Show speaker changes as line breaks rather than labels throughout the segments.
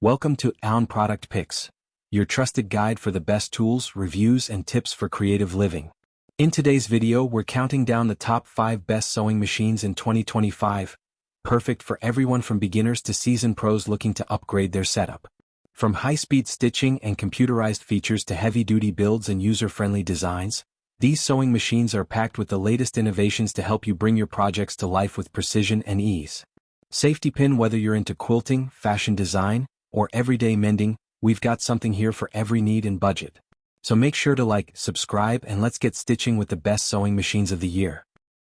Welcome to Own Product Picks, your trusted guide for the best tools, reviews, and tips for creative living. In today's video, we're counting down the top 5 best sewing machines in 2025, perfect for everyone from beginners to seasoned pros looking to upgrade their setup. From high-speed stitching and computerized features to heavy-duty builds and user-friendly designs, these sewing machines are packed with the latest innovations to help you bring your projects to life with precision and ease. Safety pin: whether you're into quilting, fashion design, or everyday mending, we've got something here for every need and budget. So make sure to like, subscribe, and let's get stitching with the best sewing machines of the year.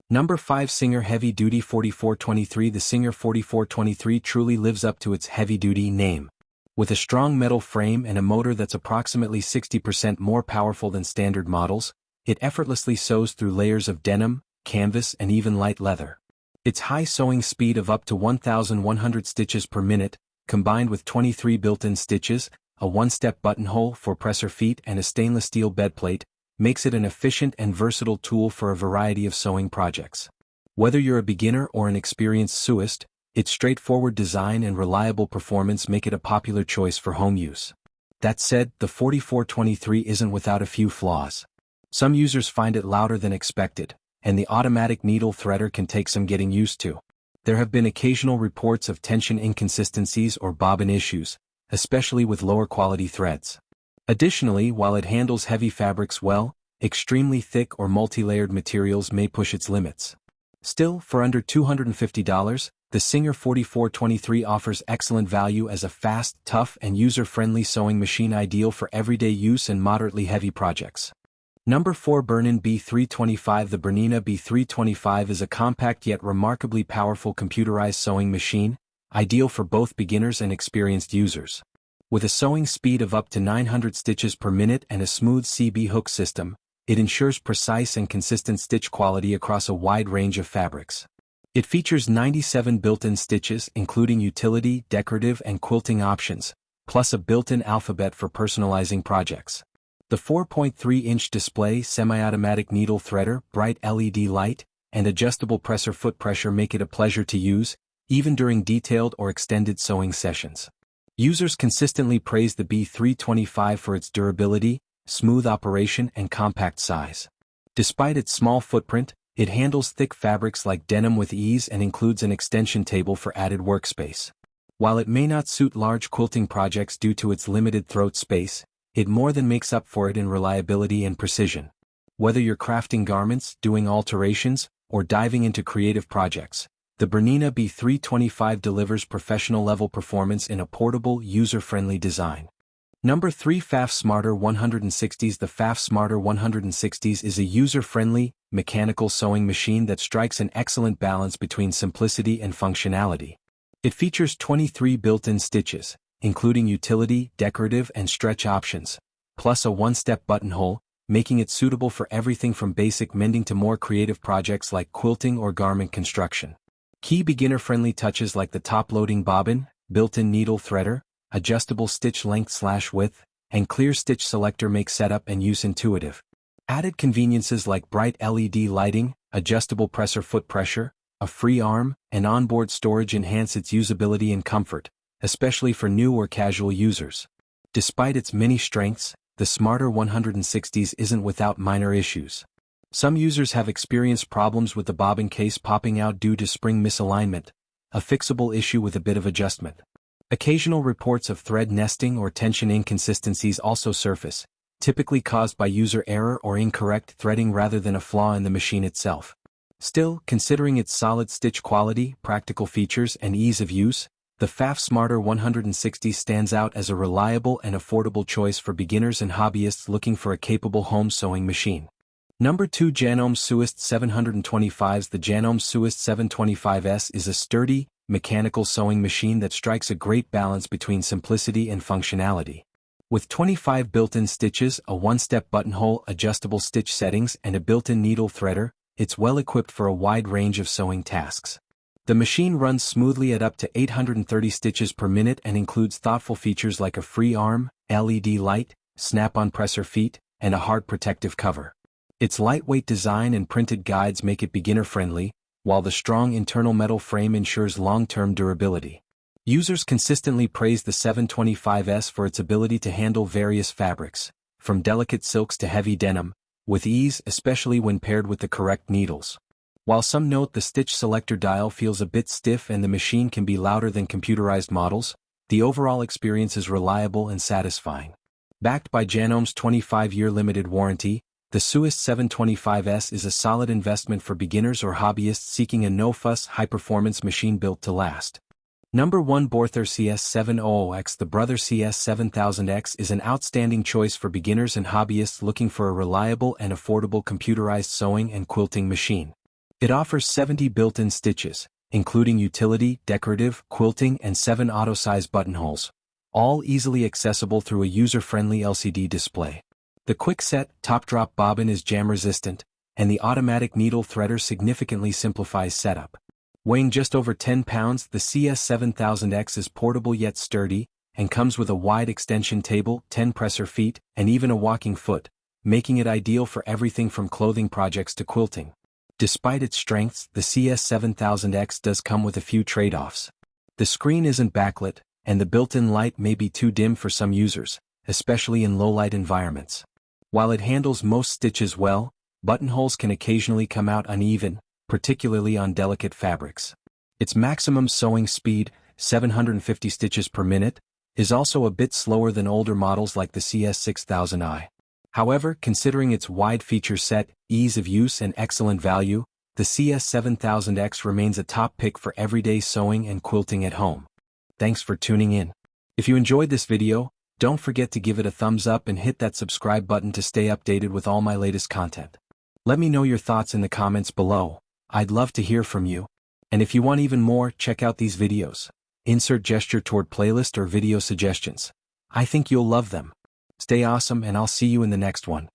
Number 5. Singer Heavy Duty 4423. The Singer 4423 truly lives up to its heavy-duty name. With a strong metal frame and a motor that's approximately 60% more powerful than standard models, it effortlessly sews through layers of denim, canvas, and even light leather. Its high sewing speed of up to 1,100 stitches per minute, combined with 23 built-in stitches, a one-step buttonhole for presser feet, and a stainless steel bedplate, makes it an efficient and versatile tool for a variety of sewing projects. Whether you're a beginner or an experienced sewist, its straightforward design and reliable performance make it a popular choice for home use. That said, the 4423 isn't without a few flaws. Some users find it louder than expected, and the automatic needle threader can take some getting used to. There have been occasional reports of tension inconsistencies or bobbin issues, especially with lower quality threads. Additionally, while it handles heavy fabrics well, extremely thick or multi-layered materials may push its limits. Still, for under $250, the Singer 4423 offers excellent value as a fast, tough, and user-friendly sewing machine ideal for everyday use and moderately heavy projects. Number 4. Bernina B325. The Bernina B325 is a compact yet remarkably powerful computerized sewing machine, ideal for both beginners and experienced users. With a sewing speed of up to 900 stitches per minute and a smooth CB hook system, it ensures precise and consistent stitch quality across a wide range of fabrics. It features 97 built-in stitches, including utility, decorative, and quilting options, plus a built-in alphabet for personalizing projects. The 4.3-inch display, semi-automatic needle threader, bright LED light, and adjustable presser foot pressure make it a pleasure to use, even during detailed or extended sewing sessions. Users consistently praise the B325 for its durability, smooth operation, and compact size. Despite its small footprint, it handles thick fabrics like denim with ease and includes an extension table for added workspace. While it may not suit large quilting projects due to its limited throat space, it more than makes up for it in reliability and precision. Whether you're crafting garments, doing alterations, or diving into creative projects, the Bernina B325 delivers professional-level performance in a portable, user-friendly design. Number 3. Pfaff Smarter 160s. The Pfaff Smarter 160s is a user-friendly, mechanical sewing machine that strikes an excellent balance between simplicity and functionality. It features 23 built-in stitches, including utility, decorative, and stretch options, plus a one-step buttonhole, making it suitable for everything from basic mending to more creative projects like quilting or garment construction. Key beginner-friendly touches like the top-loading bobbin, built-in needle threader, adjustable stitch length/width, and clear stitch selector make setup and use intuitive. Added conveniences like bright LED lighting, adjustable presser foot pressure, a free arm, and onboard storage enhance its usability and comfort, especially for new or casual users. Despite its many strengths, the Smarter 160s isn't without minor issues. Some users have experienced problems with the bobbin case popping out due to spring misalignment, a fixable issue with a bit of adjustment. Occasional reports of thread nesting or tension inconsistencies also surface, typically caused by user error or incorrect threading rather than a flaw in the machine itself. Still, considering its solid stitch quality, practical features, and ease of use, the Pfaff Smarter 160 stands out as a reliable and affordable choice for beginners and hobbyists looking for a capable home sewing machine. Number 2. Janome Sewist 725s. The Janome Sewist 725S is a sturdy, mechanical sewing machine that strikes a great balance between simplicity and functionality. With 25 built-in stitches, a one-step buttonhole, adjustable stitch settings, and a built-in needle threader, it's well equipped for a wide range of sewing tasks. The machine runs smoothly at up to 830 stitches per minute and includes thoughtful features like a free arm, LED light, snap-on presser feet, and a hard protective cover. Its lightweight design and printed guides make it beginner-friendly, while the strong internal metal frame ensures long-term durability. Users consistently praise the 725S for its ability to handle various fabrics, from delicate silks to heavy denim, with ease, especially when paired with the correct needles. While some note the stitch selector dial feels a bit stiff and the machine can be louder than computerized models, the overall experience is reliable and satisfying. Backed by Janome's 25-year limited warranty, the Suist 725S is a solid investment for beginners or hobbyists seeking a no-fuss, high-performance machine built to last. Number 1. Borthor CS700X. The Brother CS7000X is an outstanding choice for beginners and hobbyists looking for a reliable and affordable computerized sewing and quilting machine. It offers 70 built-in stitches, including utility, decorative, quilting, and 7 auto-size buttonholes, all easily accessible through a user-friendly LCD display. The quick-set, top-drop bobbin is jam-resistant, and the automatic needle threader significantly simplifies setup. Weighing just over 10 pounds, the CS7000X is portable yet sturdy, and comes with a wide extension table, 10 presser feet, and even a walking foot, making it ideal for everything from clothing projects to quilting. Despite its strengths, the CS7000X does come with a few trade-offs. The screen isn't backlit, and the built-in light may be too dim for some users, especially in low-light environments. While it handles most stitches well, buttonholes can occasionally come out uneven, particularly on delicate fabrics. Its maximum sewing speed, 750 stitches per minute, is also a bit slower than older models like the CS6000i. However, considering its wide feature set, ease of use and excellent value, the CS7000X remains a top pick for everyday sewing and quilting at home. Thanks for tuning in. If you enjoyed this video, don't forget to give it a thumbs up and hit that subscribe button to stay updated with all my latest content. Let me know your thoughts in the comments below. I'd love to hear from you. And if you want even more, check out these videos. Insert gesture toward playlist or video suggestions. I think you'll love them. Stay awesome and I'll see you in the next one.